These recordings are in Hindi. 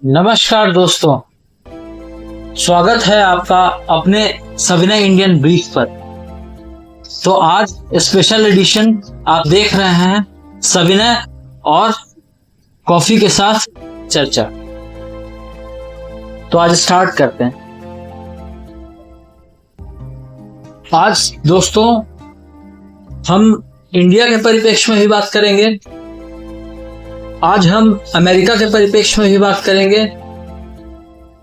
नमस्कार दोस्तों, स्वागत है आपका अपने सविनय इंडियन ब्रीफ पर। तो आज स्पेशल एडिशन आप देख रहे हैं सविनय और कॉफी के साथ चर्चा। तो आज स्टार्ट करते हैं। आज दोस्तों हम इंडिया के परिप्रेक्ष्य में भी बात करेंगे, आज हम अमेरिका के परिप्रेक्ष्य में भी बात करेंगे,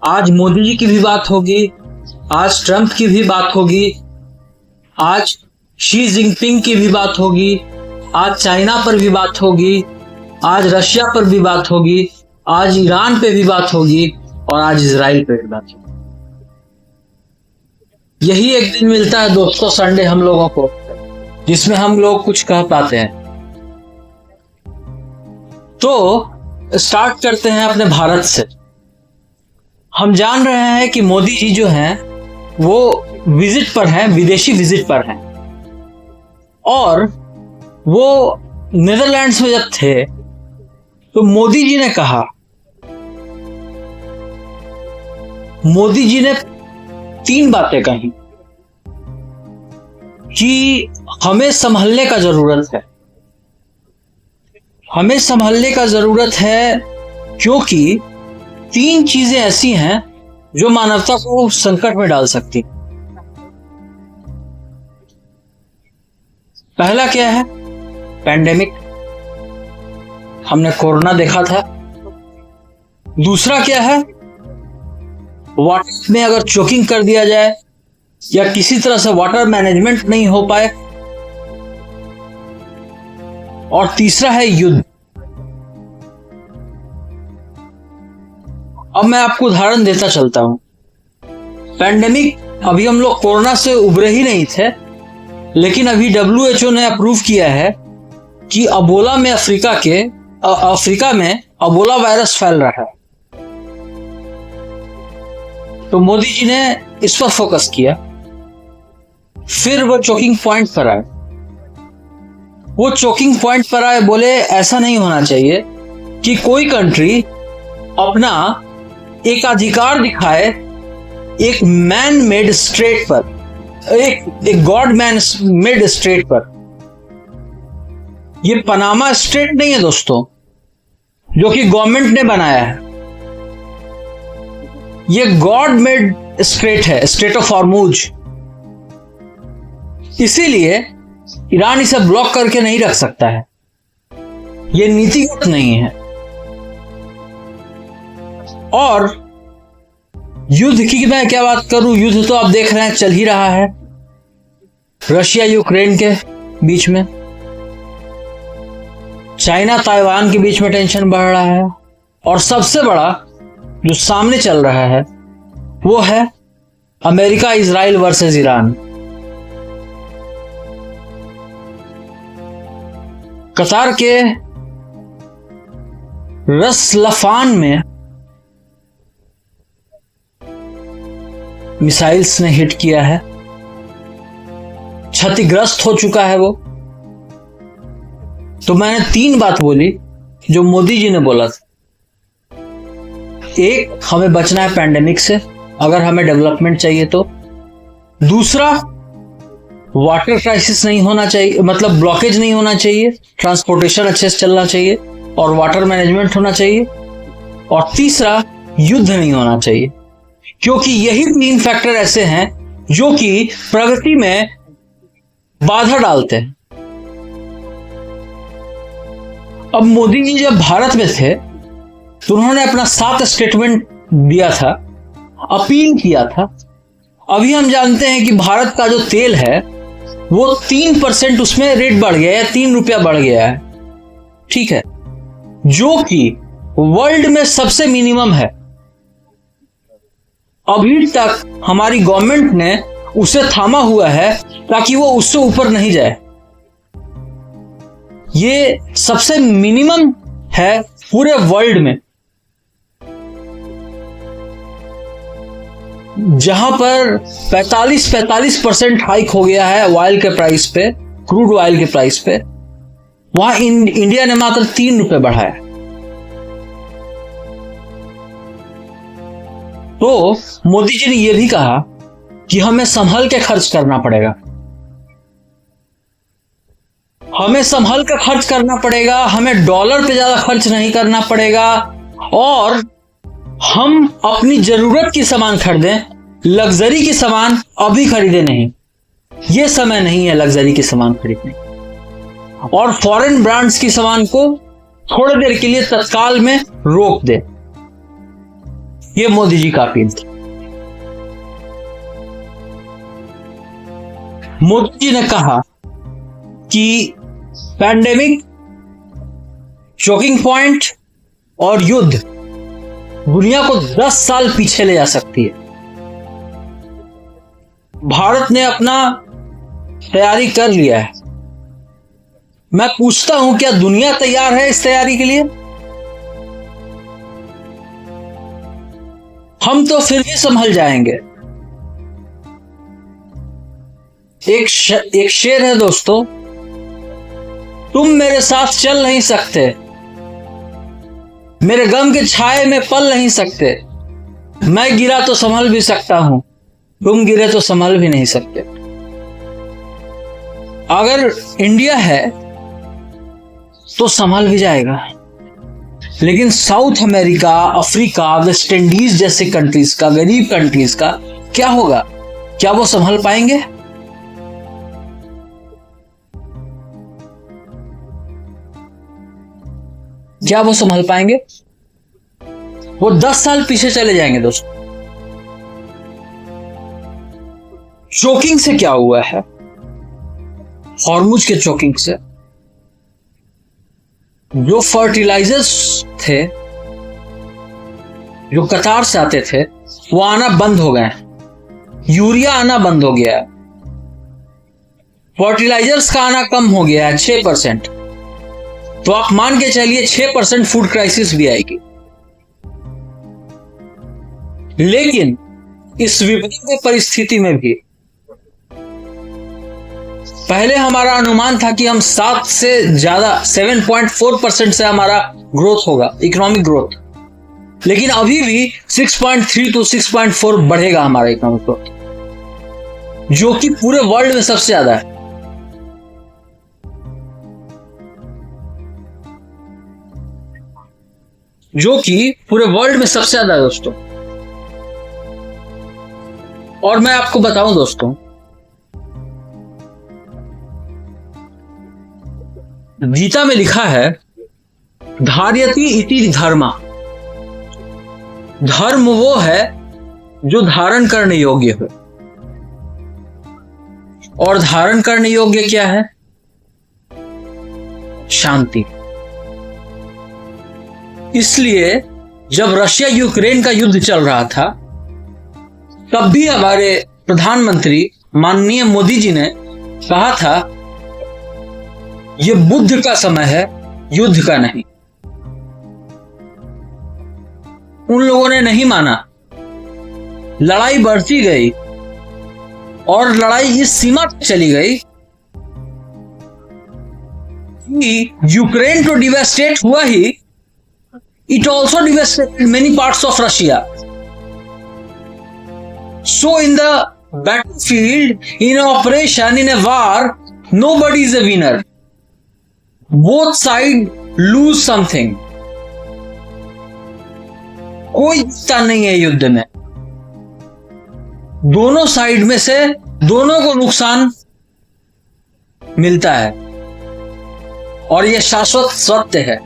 आज मोदी जी की भी बात होगी, आज ट्रंप की भी बात होगी, आज शी जिनपिंग की भी बात होगी, आज चाइना पर भी बात होगी, आज रशिया पर भी बात होगी, आज ईरान पे भी बात होगी और आज इजराइल पे भी बात होगी। यही एक दिन मिलता है दोस्तों संडे हम लोगों को, जिसमें हम लोग कुछ कह पाते हैं। तो स्टार्ट करते हैं अपने भारत से। हम जान रहे हैं कि मोदी जी जो हैं वो विजिट पर हैं, विदेशी विजिट पर हैं, और वो नीदरलैंड्स में जब थे तो मोदी जी ने कहा, मोदी जी ने 3 बातें कही कि हमें संभलने का जरूरत है, हमें संभलने का जरूरत है, क्योंकि 3 चीजें ऐसी हैं जो मानवता को संकट में डाल सकती। पहला क्या है? पैंडेमिक, हमने कोरोना देखा था। दूसरा क्या है? वाटर में अगर चोकिंग कर दिया जाए या किसी तरह से वाटर मैनेजमेंट नहीं हो पाए। और तीसरा है युद्ध। अब मैं आपको उदाहरण देता चलता हूं। पैंडेमिक, अभी हम लोग कोरोना से उबरे ही नहीं थे, लेकिन अभी WHO ने अप्रूव किया है कि अबोला में अफ्रीका में अबोला वायरस फैल रहा है। तो मोदी जी ने इस पर फोकस किया। फिर वो चोकिंग पॉइंट पर आए। वो चोकिंग पॉइंट पर आए, बोले ऐसा नहीं होना चाहिए कि कोई कंट्री अपना एक अधिकार दिखाए एक मैन मेड स्टेट पर, एक गॉड मैन मेड स्टेट पर। ये पनामा स्टेट नहीं है दोस्तों, जो कि गवर्नमेंट ने बनाया है। ये गॉड मेड स्टेट है, स्टेट ऑफ हॉर्मुज। इसीलिए ईरान इसे ब्लॉक करके नहीं रख सकता है। यह नीतिगत नहीं है। और युद्ध की मैं क्या बात करूं, युद्ध तो आप देख रहे हैं चल ही रहा है रशिया यूक्रेन के बीच में। चाइना ताइवान के बीच में टेंशन बढ़ रहा है। और सबसे बड़ा जो सामने चल रहा है वो है अमेरिका इजराइल वर्सेस ईरान। कतार के रसलफान में मिसाइल्स ने हिट किया है, क्षतिग्रस्त हो चुका है वो। तो मैंने 3 बात बोली जो मोदी जी ने बोला था। एक, हमें बचना है पैंडेमिक से अगर हमें डेवलपमेंट चाहिए तो। दूसरा, वाटर क्राइसिस नहीं होना चाहिए, मतलब ब्लॉकेज नहीं होना चाहिए, ट्रांसपोर्टेशन अच्छे से चलना चाहिए और वाटर मैनेजमेंट होना चाहिए। और तीसरा, युद्ध नहीं होना चाहिए, क्योंकि यही 3 फैक्टर ऐसे हैं जो कि प्रगति में बाधा डालते हैं। अब मोदी जी जब भारत में थे तो उन्होंने अपना 7 स्टेटमेंट दिया था, अपील किया था। अभी हम जानते हैं कि भारत का जो तेल है वो 3% उसमें रेट बढ़ गया है, 3 रुपया बढ़ गया है, ठीक है, जो कि वर्ल्ड में सबसे मिनिमम है। अभी तक हमारी गवर्नमेंट ने उसे थामा हुआ है ताकि वो उससे ऊपर नहीं जाए। ये सबसे मिनिमम है पूरे वर्ल्ड में, जहां पर 45% हाइक हो गया है ऑयल के प्राइस पे, क्रूड ऑयल के प्राइस पे। वहां इंडिया ने मात्र 3 रुपए बढ़ाया। तो मोदी जी ने यह भी कहा कि हमें संभल के खर्च करना पड़ेगा, हमें संभल कर खर्च करना पड़ेगा, हमें डॉलर पे ज्यादा खर्च नहीं करना पड़ेगा और हम अपनी जरूरत की सामान खरीदें, लग्जरी की सामान अभी खरीदे नहीं, यह समय नहीं है लग्जरी की सामान खरीदने, और फॉरेन ब्रांड्स की सामान को थोड़ी देर के लिए तत्काल में रोक दे। यह मोदी जी का अपील थी। मोदी जी ने कहा कि पैंडेमिक, चोकिंग पॉइंट और युद्ध दुनिया को 10 साल पीछे ले जा सकती है। भारत ने अपना तैयारी कर लिया है। मैं पूछता हूं, क्या दुनिया तैयार है इस तैयारी के लिए? हम तो फिर भी संभल जाएंगे। एक शेर है दोस्तों, तुम मेरे साथ चल नहीं सकते, मेरे गम के छाए में पल नहीं सकते, मैं गिरा तो संभल भी सकता हूं, तुम गिरे तो संभल भी नहीं सकते। अगर इंडिया है तो संभल भी जाएगा, लेकिन south America, Africa, West Indies जैसे कंट्रीज का, गरीब कंट्रीज का क्या होगा? क्या वो संभल पाएंगे? क्या वो संभल पाएंगे? वो 10 साल पीछे चले जाएंगे दोस्तों। चोकिंग से क्या हुआ है? हॉर्मुज के चोकिंग से जो फर्टिलाइजर्स थे जो कतार से आते थे वो आना बंद हो गए, यूरिया आना बंद हो गया है, फर्टिलाइजर्स का आना कम हो गया है 6%। तो आप मान के चलिए 6% फूड क्राइसिस भी आएगी। लेकिन इस विपरीत परिस्थिति में भी पहले हमारा अनुमान था कि हम 7 से ज्यादा 7.4% से हमारा ग्रोथ होगा, इकोनॉमिक ग्रोथ, लेकिन अभी भी 6.3 to 6.4 बढ़ेगा हमारा इकोनॉमिक ग्रोथ, जो कि पूरे वर्ल्ड में सबसे ज्यादा है। जो कि पूरे वर्ल्ड में सबसे ज्यादा है दोस्तों। और मैं आपको बताऊं दोस्तों, गीता में लिखा है धार्यति इति धर्मा। धर्म वो है जो धारण करने योग्य हो, और धारण करने योग्य क्या है? शांति। इसलिए जब रशिया यूक्रेन का युद्ध चल रहा था तब भी हमारे प्रधानमंत्री माननीय मोदी जी ने कहा था यह बुद्ध का समय है, युद्ध का नहीं। उन लोगों ने नहीं माना, लड़ाई बढ़ती गई और लड़ाई इस सीमा तक चली गई कि यूक्रेन तो डिवास्टेट हुआ ही, it also devastated many parts of Russia. So in the battlefield, in an operation, in a war, nobody is a winner. Both sides lose something. कोई जीतता नहीं है युद्ध में, दोनों साइड में से दोनों को नुकसान मिलता है, और यह शाश्वत सत्य है।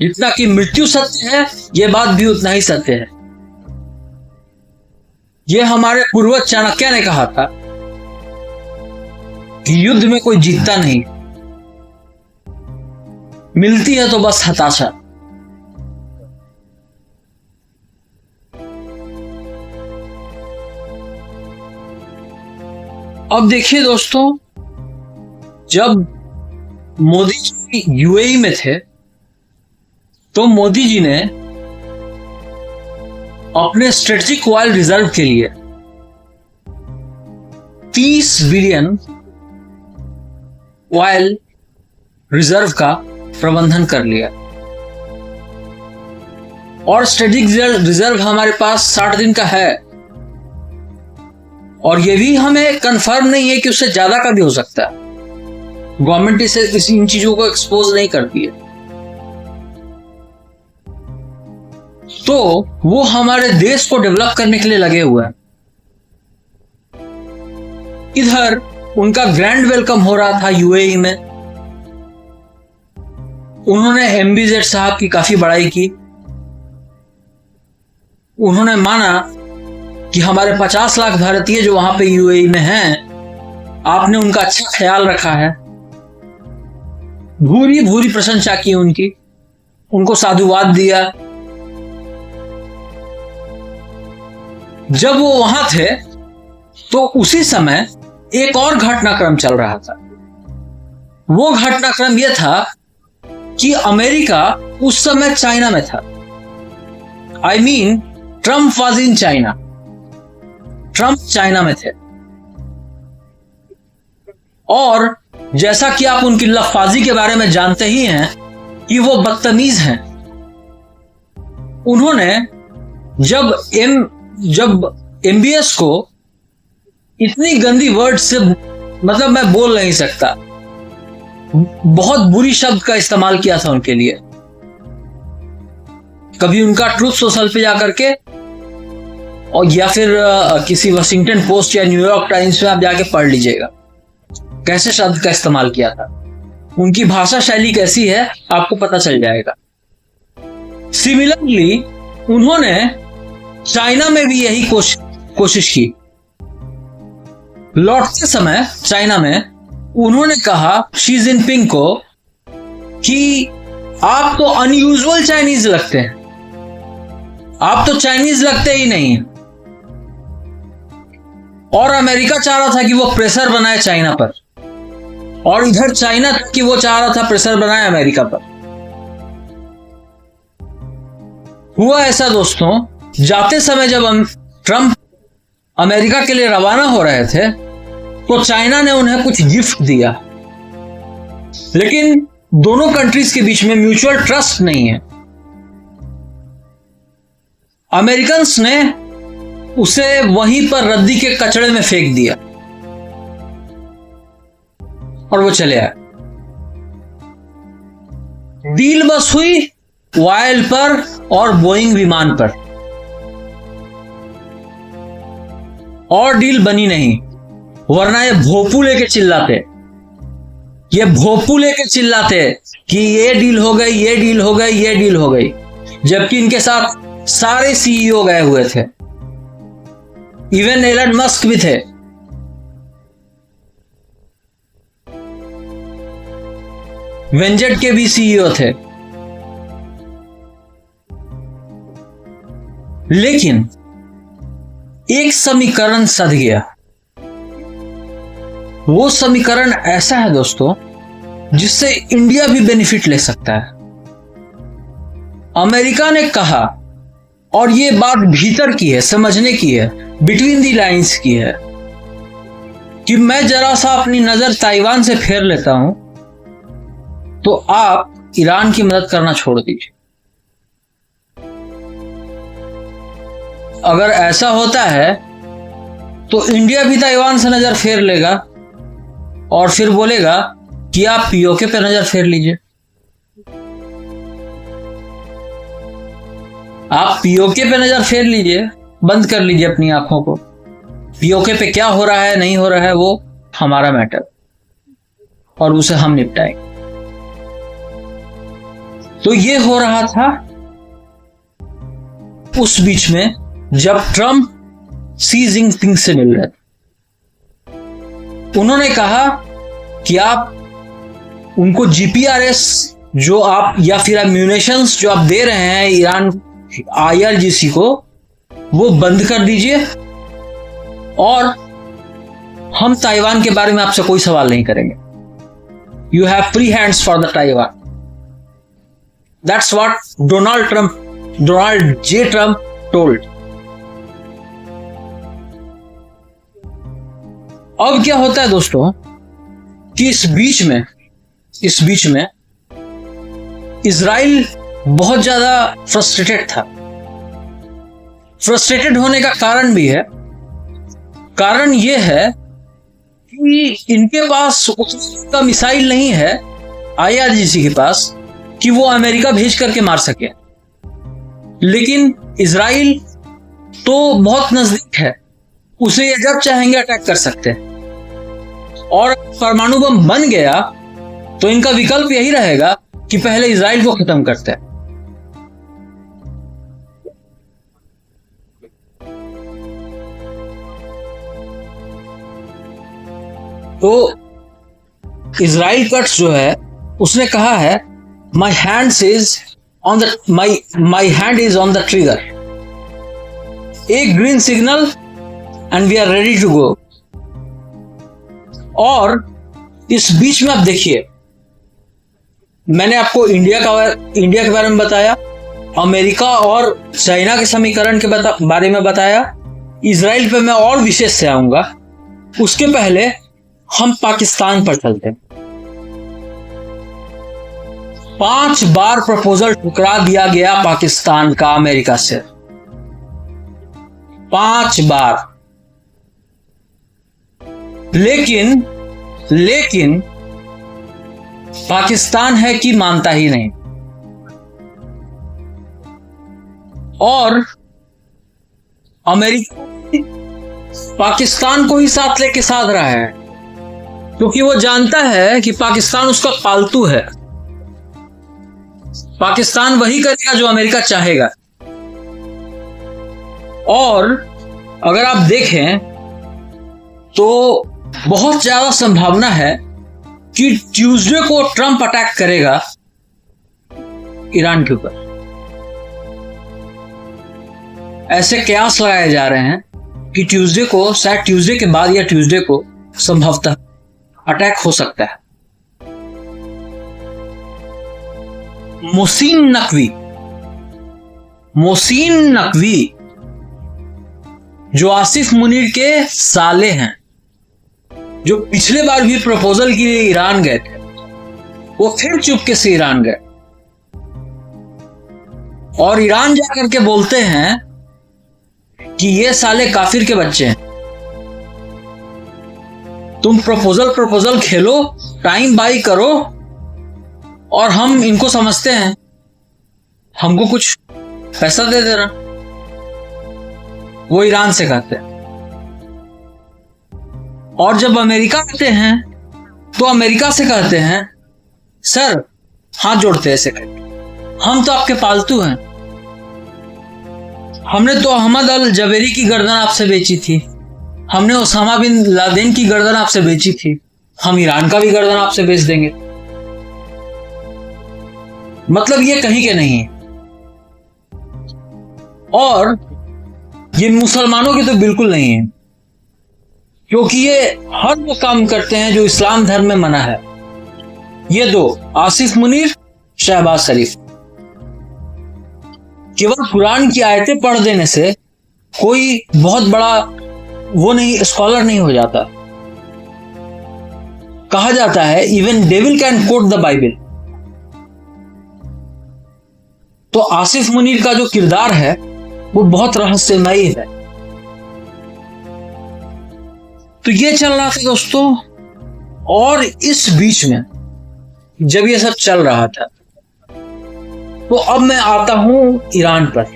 जितना कि मृत्यु सत्य है, यह बात भी उतना ही सत्य है। यह हमारे पूर्वज चाणक्य ने कहा था कि युद्ध में कोई जीतता नहीं, मिलती है तो बस हताशा। अब देखिए दोस्तों, जब मोदी जी यूएई में थे तो मोदी जी ने अपने स्ट्रेटेजिक ऑयल रिजर्व के लिए 30 बिलियन ऑयल रिजर्व का प्रबंधन कर लिया। और स्ट्रेटेजिक रिजर्व हमारे पास 60 दिन का है, और ये भी हमें कंफर्म नहीं है कि उससे ज्यादा का भी हो सकता है। गवर्नमेंट इसे इन चीजों को एक्सपोज नहीं करती है, तो वो हमारे देश को डेवलप करने के लिए लगे हुए हैं। इधर उनका ग्रैंड वेलकम हो रहा था यूएई में। उन्होंने एमबीजेड साहब की काफी बड़ाई की। उन्होंने माना कि हमारे 50 लाख भारतीय जो वहां पे यूएई में हैं, आपने उनका अच्छा ख्याल रखा है। भूरी भूरी प्रशंसा की उनकी, उनको साधुवाद दिया। जब वो वहां थे तो उसी समय एक और घटनाक्रम चल रहा था। वो घटनाक्रम यह था कि अमेरिका उस समय चाइना में था। I mean Trump was in China. Trump China में थे, और जैसा कि आप उनकी लफाजी के बारे में जानते ही हैं कि वो बदतमीज हैं। उन्होंने जब एमबीएस को इतनी गंदी वर्ड से, मतलब मैं बोल नहीं सकता, बहुत बुरी शब्द का इस्तेमाल किया था उनके लिए। कभी उनका ट्रूथ सोशल पे जाकर के, और या फिर किसी वाशिंगटन पोस्ट या न्यूयॉर्क टाइम्स में आप जाके पढ़ लीजिएगा कैसे शब्द का इस्तेमाल किया था। उनकी भाषा शैली कैसी है आपको पता चल जाएगा। सिमिलरली उन्होंने चाइना में भी यही कोशिश की। लौटते समय चाइना में उन्होंने कहा शी जिनपिंग को कि आप तो अनयूजुअल चाइनीज लगते हैं, आप तो चाइनीज लगते ही नहीं हैं। और अमेरिका चाह रहा था कि वो प्रेशर बनाए चाइना पर, और इधर चाइना कि वो चाह रहा था प्रेशर बनाए अमेरिका पर। हुआ ऐसा दोस्तों, जाते समय जब ट्रंप अमेरिका के लिए रवाना हो रहे थे तो चाइना ने उन्हें कुछ गिफ्ट दिया, लेकिन दोनों कंट्रीज के बीच में म्यूचुअल ट्रस्ट नहीं है। अमेरिकन्स ने उसे वहीं पर रद्दी के कचड़े में फेंक दिया और वो चले आए। डील बस हुई वायल पर और बोइंग विमान पर, और डील बनी नहीं। वरना ये भोपू लेके चिल्लाते, ये भोपू लेके चिल्लाते कि ये डील हो गई, ये डील हो गई, ये डील हो गई, जबकि इनके साथ सारे सीईओ गए हुए थे। इवन एलन मस्क भी थे। वेंजेट के भी सीईओ थे। लेकिन एक समीकरण सध गया। वो समीकरण ऐसा है दोस्तों जिससे इंडिया भी बेनिफिट ले सकता है। अमेरिका ने कहा, और ये बात भीतर की है, समझने की है, बिटवीन दी लाइंस की है, कि मैं जरा सा अपनी नजर ताइवान से फेर लेता हूं तो आप ईरान की मदद करना छोड़ दीजिए। अगर ऐसा होता है तो इंडिया भी ताइवान से नजर फेर लेगा और फिर बोलेगा कि आप पीओके पे नजर फेर लीजिए। आप पीओके पे नजर फेर लीजिए, बंद कर लीजिए अपनी आंखों को। पीओके पे क्या हो रहा है, नहीं हो रहा है, वो हमारा मैटर, और उसे हम निपटाएंगे। तो ये हो रहा था उस बीच में जब ट्रंप शी जिनपिंग से मिल रहे थे। उन्होंने कहा कि आप उनको जीपीआरएस जो आप, या फिर एम्यूनेशंस जो आप दे रहे हैं ईरान आईआरजीसी को, वो बंद कर दीजिए, और हम ताइवान के बारे में आपसे कोई सवाल नहीं करेंगे। You have free hands for the Taiwan. That's what Donald J Trump told. अब क्या होता है दोस्तों कि इस बीच में इजराइल बहुत ज्यादा फ्रस्ट्रेटेड था। फ्रस्ट्रेटेड होने का कारण भी है, कारण यह है कि इनके पास उतना मिसाइल नहीं है IRGC के पास कि वो अमेरिका भेज करके मार सके, लेकिन इजराइल तो बहुत नजदीक है, उसे ये जब चाहेंगे अटैक कर सकते हैं। और परमाणु बम बन गया तो इनका विकल्प यही रहेगा कि पहले इजराइल को खत्म करते हैं। तो इजराइल कट्स जो है उसने कहा है my hand is on the my hand is on the trigger, एक green signal and we are ready to go. और इस बीच में आप देखिए, मैंने आपको इंडिया के बारे में बताया, अमेरिका और चाइना के समीकरण के बारे में बताया, इजराइल पे मैं और विशेष से आऊंगा। उसके पहले हम पाकिस्तान पर चलते हैं। 5 बार प्रपोजल ठुकरा दिया गया पाकिस्तान का अमेरिका से, 5 बार। लेकिन पाकिस्तान है कि मानता ही नहीं, और अमेरिका पाकिस्तान को ही साथ लेके साध रहा है, क्योंकि वो जानता है कि पाकिस्तान उसका पालतू है। पाकिस्तान वही करेगा जो अमेरिका चाहेगा। और अगर आप देखें तो बहुत ज्यादा संभावना है कि ट्यूसडे को ट्रंप अटैक करेगा ईरान के ऊपर। ऐसे कयास लगाए जा रहे हैं कि ट्यूसडे को, शायद ट्यूसडे के बाद या ट्यूसडे को संभवतः अटैक हो सकता है। मोहसिन नकवी जो आसिफ मुनीर के साले हैं, जो पिछले बार भी प्रपोजल के लिए ईरान गए थे, वो फिर चुपके से ईरान गए और ईरान जाकर के बोलते हैं कि ये साले काफिर के बच्चे हैं, तुम प्रपोजल खेलो, टाइम बाई करो, और हम इनको समझते हैं, हमको कुछ पैसा दे देना। वो ईरान से कहते हैं। और जब अमेरिका आते हैं तो अमेरिका से कहते हैं, सर हाथ जोड़ते हैं ऐसे करके, हम तो आपके पालतू हैं, हमने तो अहमद अल जबेरी की गर्दन आपसे बेची थी, हमने ओसामा बिन लादेन की गर्दन आपसे बेची थी, हम ईरान का भी गर्दन आपसे बेच देंगे। मतलब ये कहीं के नहीं है। और ये मुसलमानों के तो बिल्कुल नहीं है, क्योंकि ये हर वो काम करते हैं जो इस्लाम धर्म में मना है। ये दो, आसिफ मुनीर, शहबाज शरीफ, केवल कुरान की आयतें पढ़ देने से कोई बहुत बड़ा वो नहीं, स्कॉलर नहीं हो जाता। कहा जाता है even devil can coat the Bible. तो आसिफ मुनीर का जो किरदार है वो बहुत रहस्यमयी है। तो ये चल रहा था दोस्तों, और इस बीच में जब ये सब चल रहा था तो अब मैं आता हूं ईरान पर।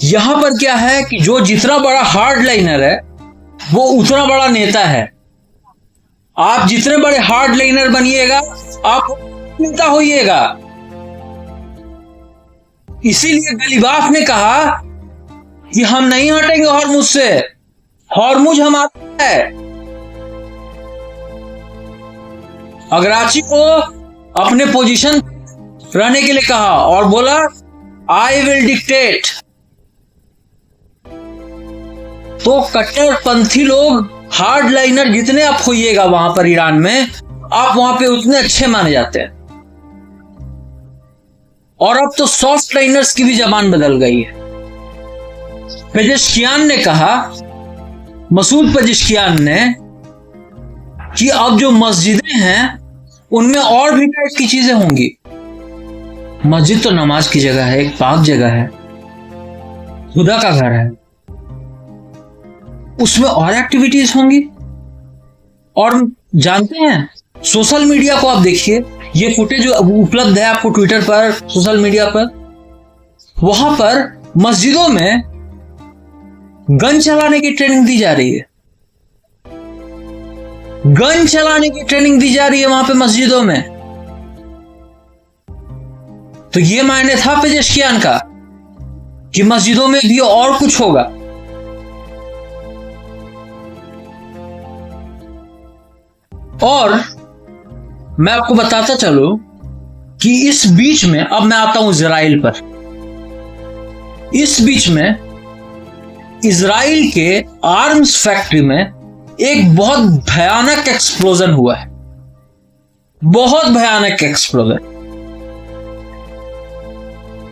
यहां पर क्या है कि जो जितना बड़ा हार्ड लाइनर है वो उतना बड़ा नेता है। आप जितने बड़े हार्ड लाइनर बनिएगा आप नेता होइएगा। इसीलिए गलीबाफ ने कहा कि हम नहीं हटेंगे हॉर्मुज से, हॉर्मुज हमारा है। अगराची को अपने पोजीशन रहने के लिए कहा और बोला आई विल डिक्टेट। तो कट्टरपंथी लोग, हार्ड लाइनर जितने आप होइएगा वहां पर ईरान में, आप वहां पे उतने अच्छे माने जाते हैं। और अब तो सॉफ्ट लाइनर्स की भी जबान बदल गई है। पेजेश्कियान ने कहा, मसूद पेजेश्कियान ने, कि अब जो मस्जिदें हैं उनमें और भी टाइप की चीजें होंगी। मस्जिद तो नमाज की जगह है, एक पाक जगह है, खुदा का घर है, उसमें और एक्टिविटीज होंगी। और जानते हैं, सोशल मीडिया को आप देखिए, ये फुटेज जो उपलब्ध है आपको ट्विटर पर, सोशल मीडिया पर, वहां पर मस्जिदों में गन चलाने की ट्रेनिंग दी जा रही है। गन चलाने की ट्रेनिंग दी जा रही है वहां पे मस्जिदों में। तो ये मायने था पेजेशकियान का कि मस्जिदों में भी और कुछ होगा। और मैं आपको बताता चलूं कि इस बीच में, अब मैं आता हूं इजराइल पर। इस बीच में इजराइल के आर्म्स फैक्ट्री में एक बहुत भयानक एक्सप्लोजन हुआ है, बहुत भयानक एक्सप्लोजन।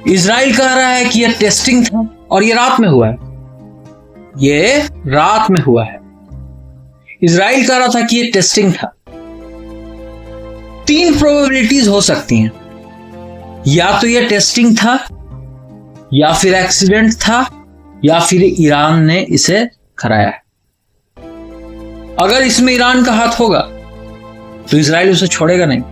इजराइल कह रहा है कि यह टेस्टिंग था और यह रात में हुआ है, यह रात में हुआ है। इजराइल कह रहा था कि यह टेस्टिंग था। 3 प्रोबेबिलिटीज हो सकती हैं, या तो यह टेस्टिंग था, या फिर एक्सीडेंट था, या फिर ईरान ने इसे कराया है। अगर इसमें ईरान का हाथ होगा तो इजराइल उसे छोड़ेगा नहीं।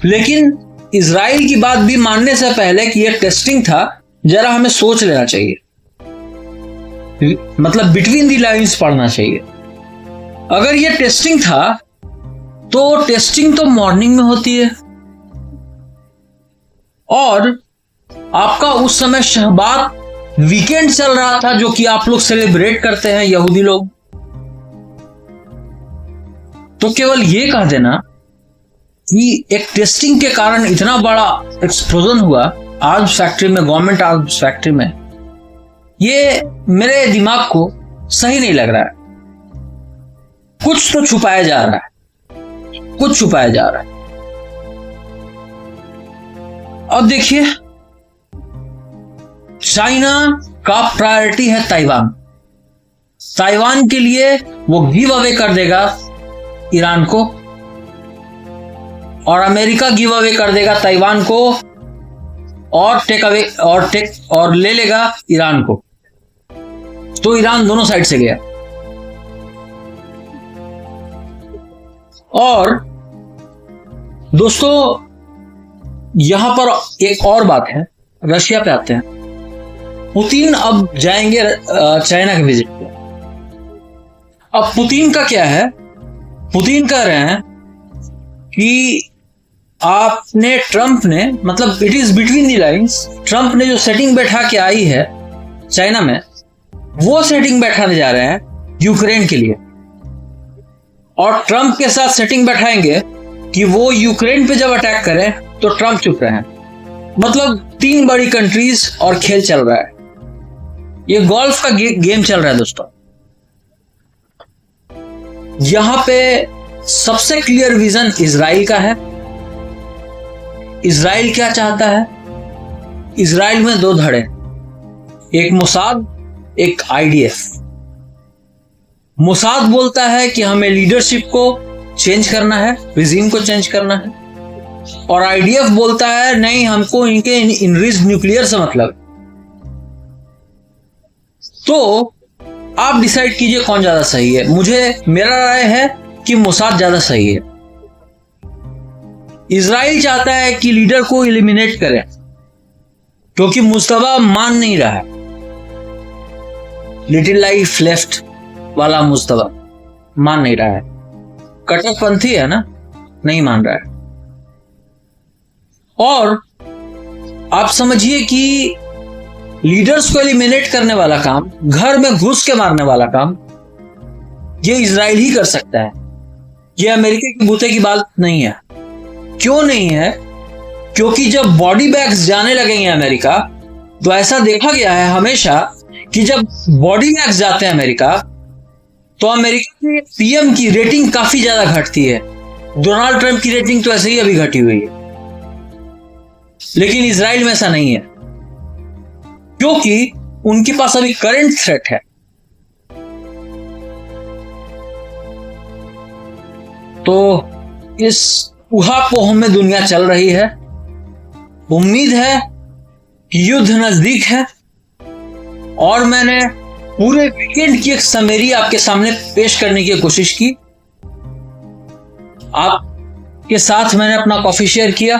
लेकिन इजराइल की बात भी मानने से पहले कि यह टेस्टिंग था, जरा हमें सोच लेना चाहिए, मतलब बिटवीन द लाइंस पढ़ना चाहिए। अगर यह टेस्टिंग था तो टेस्टिंग तो मॉर्निंग में होती है, और आपका उस समय शहबाद वीकेंड चल रहा था, जो कि आप लोग सेलिब्रेट करते हैं यहूदी लोग। तो केवल ये कह देना कि एक टेस्टिंग के कारण इतना बड़ा एक्सप्लोजन हुआ आर्म्स फैक्ट्री में, गवर्नमेंट आर्म्स फैक्ट्री में, ये मेरे दिमाग को सही नहीं लग रहा है। कुछ तो छुपाया जा रहा है, कुछ छुपाया जा रहा है। अब देखिए, चाइना का प्रायोरिटी है ताइवान। ताइवान के लिए वो गिव अवे कर देगा ईरान को, और अमेरिका गिव अवे कर देगा ताइवान को, और टेक अवे और ले लेगा ईरान को। तो ईरान दोनों साइड से गया। और दोस्तों, यहां पर एक और बात है, रशिया पे आते हैं। पुतिन अब जाएंगे चाइना के विजिट पे। अब पुतिन का क्या है, पुतिन कह रहे हैं कि आपने, ट्रंप ने, मतलब it is between the lines, Trump ने जो सेटिंग बैठा के आई है चाइना में, वो सेटिंग बैठाने जा रहे हैं यूक्रेन के लिए। और ट्रंप के साथ सेटिंग बैठाएंगे कि वो यूक्रेन पे जब अटैक करें तो ट्रंप चुप रहे। मतलब 3 बड़ी कंट्रीज और खेल चल रहा है। ये गोल्फ का गेम चल रहा है दोस्तों। यहां पे सबसे क्लियर विजन इजराइल का है। इजराइल क्या चाहता है? इजराइल में 2 धड़े, एक मोसाद, एक आईडीएफ। मोसाद बोलता है कि हमें लीडरशिप को चेंज करना है, रिजीम को चेंज करना है, और आईडीएफ बोलता है नहीं, हमको इनके इनरिच्ड न्यूक्लियर से मतलब। तो आप डिसाइड कीजिए कौन ज्यादा सही है। मेरा राय है कि मोसाद ज्यादा सही है। इजराइल चाहता है कि लीडर को एलिमिनेट करें, क्योंकि मुस्तफा मान नहीं रहा है। लिटिल लाइफ लेफ्ट वाला मुस्तफा मान नहीं रहा है, कट्टरपंथी है ना, नहीं मान रहा है। और आप समझिए कि लीडर्स को एलिमिनेट करने वाला काम, घर में घुस के मारने वाला काम, ये इजराइल ही कर सकता है। ये अमेरिका के बूते की बात नहीं है। क्यों नहीं है? क्योंकि जब बॉडी बैग्स जाने लगेंगे अमेरिका, तो ऐसा देखा गया है हमेशा कि जब बॉडी बैग्स जाते हैं अमेरिका, तो अमेरिका के पीएम की रेटिंग काफी ज्यादा घटती है। डोनाल्ड ट्रंप की रेटिंग तो ऐसे ही अभी घटी हुई है। लेकिन इजराइल में ऐसा नहीं है, क्योंकि उनके पास अभी करंट थ्रेट है। तो इस उहापोह में दुनिया चल रही है। उम्मीद है कि युद्ध नजदीक है और मैंने पूरे वीकेंड की एक समरी आपके सामने पेश करने की कोशिश की। आपके साथ मैंने अपना कॉफी शेयर किया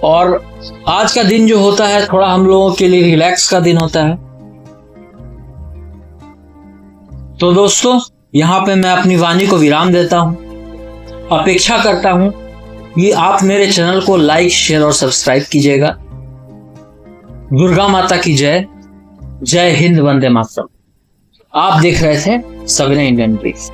और आज का दिन जो होता है थोड़ा हम लोगों के लिए रिलैक्स का दिन होता है। तो दोस्तों, यहां पे मैं अपनी वाणी को विराम देता हूं। अपेक्षा करता हूं कि आप मेरे चैनल को लाइक, शेयर और सब्सक्राइब कीजिएगा। दुर्गा माता की जय। जय हिंद, वंदे मातरम। आप देख रहे थे सविनय इंडियन ब्रीफ।